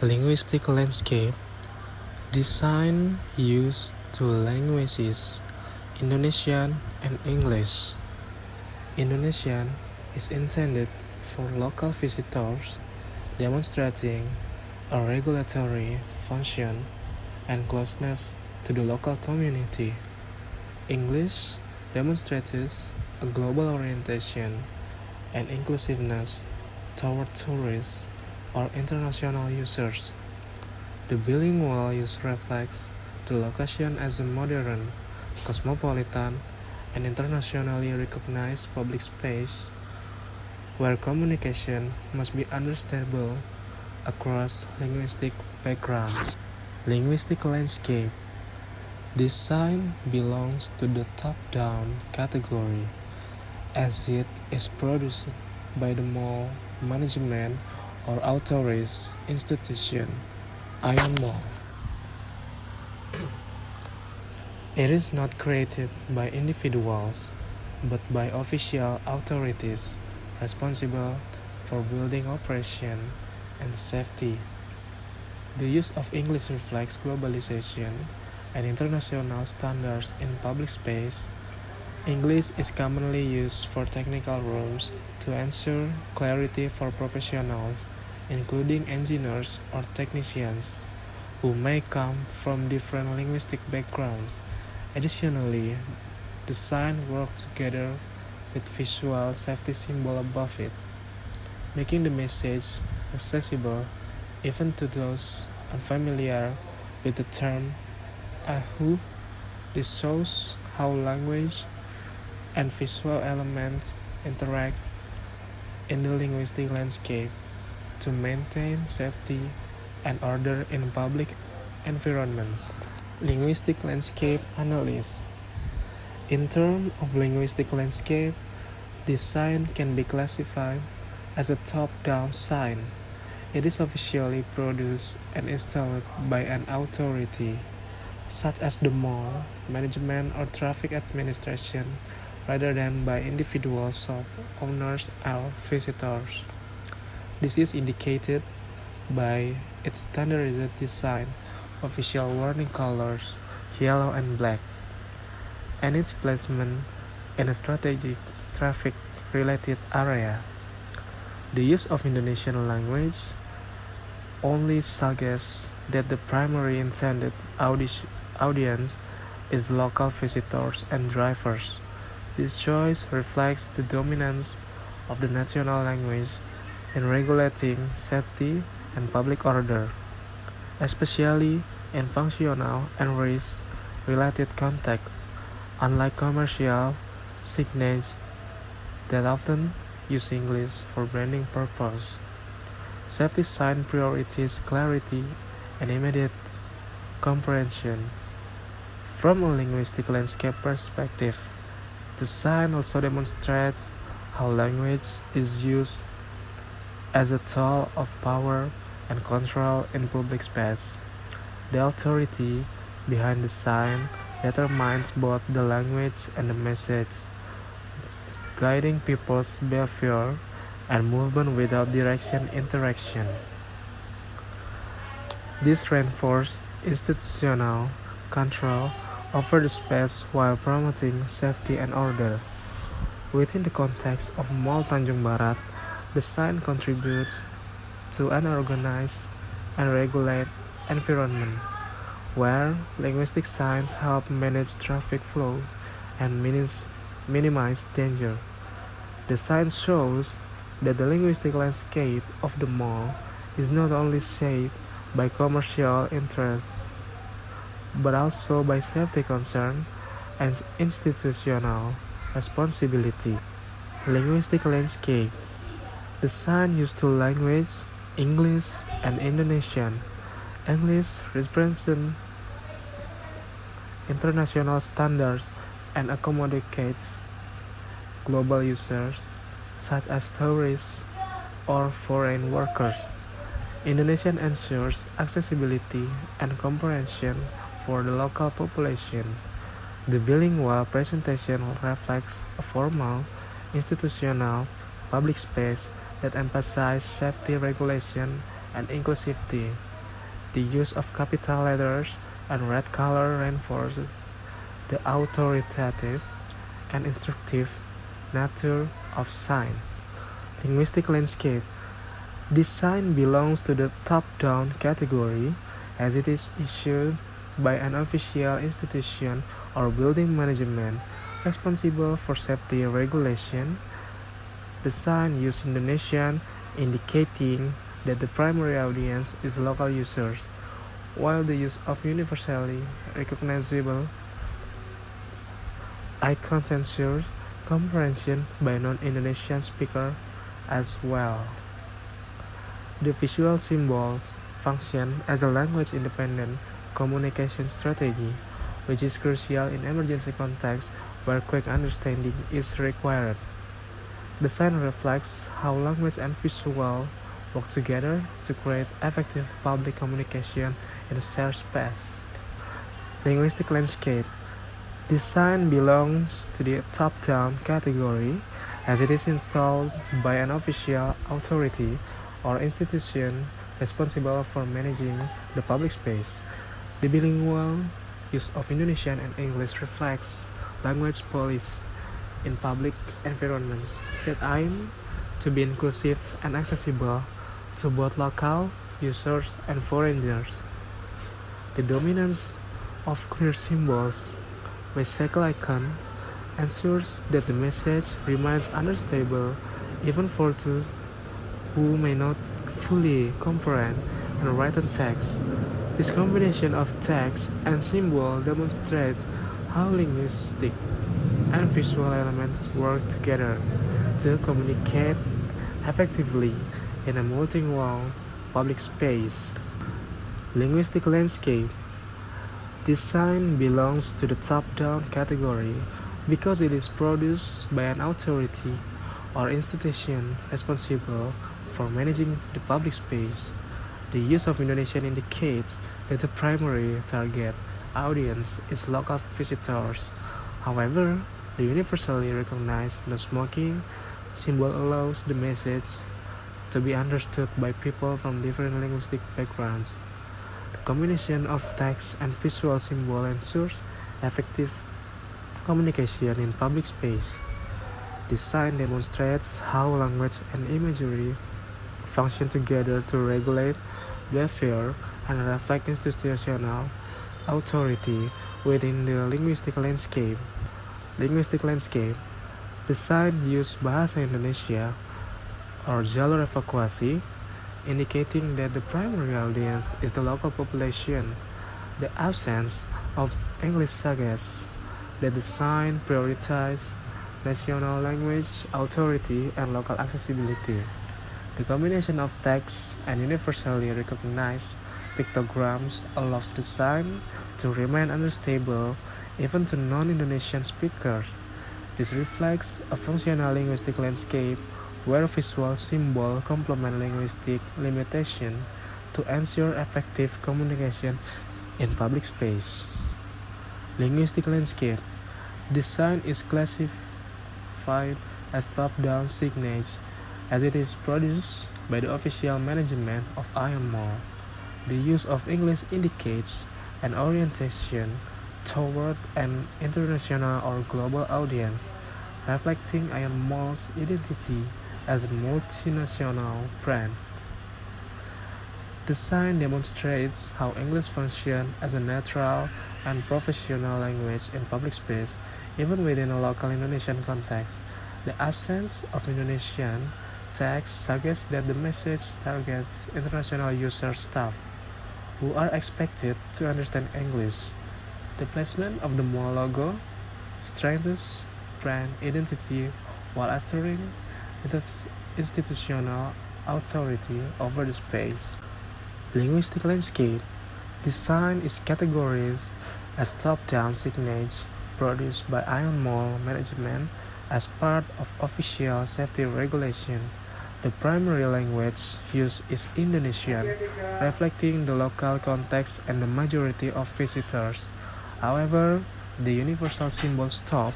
Linguistic landscape design used two languages, Indonesian and English. Indonesian is intended for local visitors, demonstrating a regulatory function and closeness to the local community. English demonstrates a global orientation and inclusiveness toward tourists or international users. The bilingual use reflects the location as a modern, cosmopolitan, and internationally recognized public space where communication must be understandable across linguistic backgrounds. Linguistic landscape design belongs to the top-down category, as it is produced by the mall management or authority institution. Ion Mall. It is not created by individuals, but by official authorities responsible for building operation and safety. The use of English reflects globalization and international standards in public space. English is commonly used for technical rooms to ensure clarity for professionals, including engineers or technicians, who may come from different linguistic backgrounds. Additionally, the sign works together with visual safety symbol above it, making the message accessible even to those unfamiliar with the term Ahu. This shows how language and visual elements interact in the linguistic landscape to maintain safety and order in public environments. Linguistic landscape analysis. In terms of linguistic landscape, design can be classified as a top-down sign. It is officially produced and installed by an authority, such as the mall management or traffic administration, rather than by individual shop owners or visitors. This is indicated by its standardized design, official warning colors, yellow and black, and its placement in a strategic traffic-related area. The use of Indonesian language only suggests that the primary intended audience is local visitors and drivers. This choice reflects the dominance of the national language in regulating safety and public order, especially in functional and race-related contexts, unlike commercial signage that often use English for branding purposes. Safety sign priorities clarity and immediate comprehension. From a linguistic landscape perspective, the sign also demonstrates how language is used as a tool of power and control in public space. The authority behind the sign determines both the language and the message, guiding people's behavior and movement without direction interaction. This reinforces institutional control over the space while promoting safety and order. Within the context of Mall Tanjung Barat, the sign contributes to an organized and regulated environment, where linguistic signs help manage traffic flow and minimize danger. The sign shows that the linguistic landscape of the mall is not only shaped by commercial interest, but also by safety concern and institutional responsibility. Linguistic landscape. The sign used two languages, English and Indonesian. English represents international standards and accommodates global users such as tourists or foreign workers. Indonesian ensures accessibility and comprehension for the local population. The bilingual presentation reflects a formal, institutional, public space that emphasizes safety regulation and inclusivity. The use of capital letters and red color reinforces the authoritative and instructive nature of sign. Linguistic landscape. This sign belongs to the top-down category as it is issued by an official institution or building management responsible for safety regulation. The sign used Indonesian indicating that the primary audience is local users, while the use of universally recognizable icons ensures comprehension by non-Indonesian speakers as well. The visual symbols function as a language-independent communication strategy, which is crucial in emergency contexts where quick understanding is required. The sign reflects how language and visual work together to create effective public communication in a shared space. Linguistic landscape. This sign belongs to the top-down category as it is installed by an official authority or institution responsible for managing the public space. The bilingual use of Indonesian and English reflects language policy in public environments that aim to be inclusive and accessible to both local users and foreigners. The dominance of clear symbols with cycle icon ensures that the message remains understandable even for those who may not fully comprehend and written text. This combination of text and symbol demonstrates how linguistic and visual elements work together to communicate effectively in a multilingual public space. Linguistic landscape. This sign belongs to the top-down category because it is produced by an authority or institution responsible for managing the public space. The use of Indonesian indicates that the primary target audience is local visitors. However, the universally recognized no smoking symbol allows the message to be understood by people from different linguistic backgrounds. The combination of text and visual symbol ensures effective communication in public space. This sign demonstrates how language and imagery function together to regulate behavior and reflect institutional authority within the linguistic landscape. Linguistic landscape. The sign used Bahasa Indonesia or jalur evakuasi, indicating that the primary audience is the local population. The absence of English suggests that the sign prioritizes national language authority and local accessibility. The combination of text and universally recognized pictograms allows the sign to remain understandable even to non-Indonesian speakers. This reflects a functional linguistic landscape where visual symbols complement linguistic limitation to ensure effective communication in public space. Linguistic landscape. This sign is classified as top-down signage as it is produced by the official management of Ion Mall. The use of English indicates an orientation toward an international or global audience, reflecting Ion Mall's identity as a multinational brand. The sign demonstrates how English functions as a neutral and professional language in public space, even within a local Indonesian context. The absence of Indonesian text suggests that the message targets international user staff who are expected to understand English. The placement of the mall logo strengthens brand identity while assuring institutional authority over the space. Linguistic landscape. This sign is categorized as top-down signage produced by Ion Mall management as part of official safety regulation. The primary language used is Indonesian, reflecting the local context and the majority of visitors. However, the universal symbol stop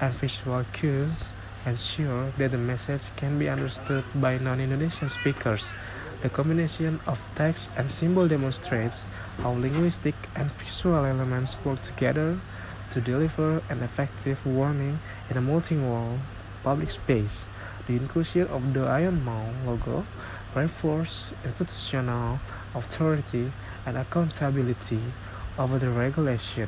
and visual cues ensure that the message can be understood by non-Indonesian speakers. The combination of text and symbol demonstrates how linguistic and visual elements work together to deliver an effective warning in a multilingual public space. The inclusion of the Iron Maw logo reinforces institutional authority and accountability over the regulation.